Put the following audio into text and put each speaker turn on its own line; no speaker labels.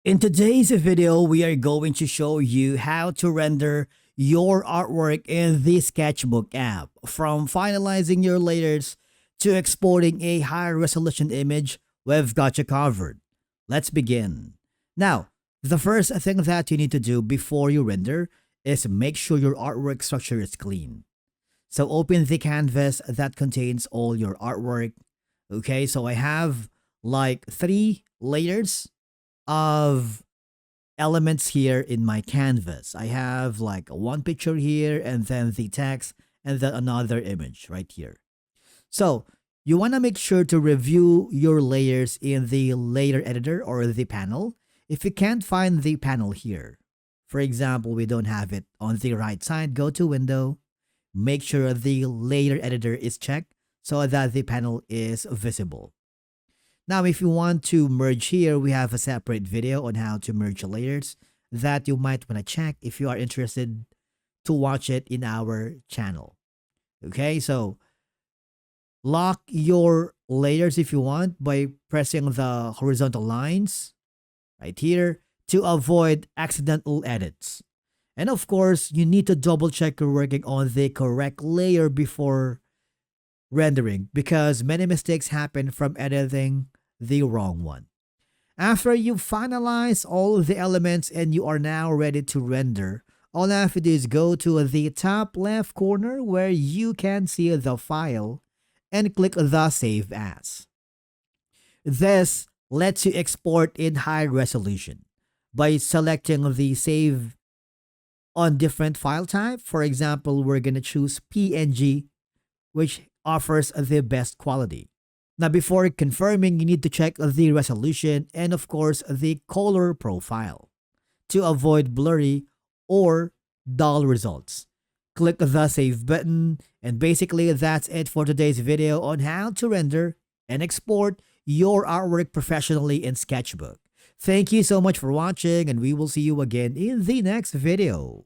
In today's video, we are going to show you how to render your artwork in the Sketchbook app. From finalizing your layers to exporting a higher resolution image, we've got you covered. Let's begin. Now, the first thing that you need to do before you render is make sure your artwork structure is clean. So open the canvas that contains all your artwork. Okay, so I have like 3 layers of elements here in my canvas. I have like one picture here and then the text and then another image right here. So you want to make sure to review your layers in the layer editor or the panel. If you can't find the panel here, for example, we don't have it on the right side, go to Window, make sure the layer editor is checked so that the panel is visible. Now, if you want to merge here, we have a separate video on how to merge layers that you might want to check if you are interested to watch it in our channel. Okay, so lock your layers if you want by pressing the horizontal lines right here to avoid accidental edits. And of course, you need to double check you're working on the correct layer before rendering because many mistakes happen from editing the wrong one. After you finalize all the elements and you are now ready to render, all I have to do is go to the top left corner where you can see the file and click the Save As. This lets you export in high resolution by selecting the save on different file type. For example, we're going to choose PNG, which offers the best quality. Now, before confirming, you need to check the resolution and of course the color profile to avoid blurry or dull results. Click the save button, and basically that's it for today's video on how to render and export your artwork professionally in Sketchbook. Thank you so much for watching, and we will see you again in the next video.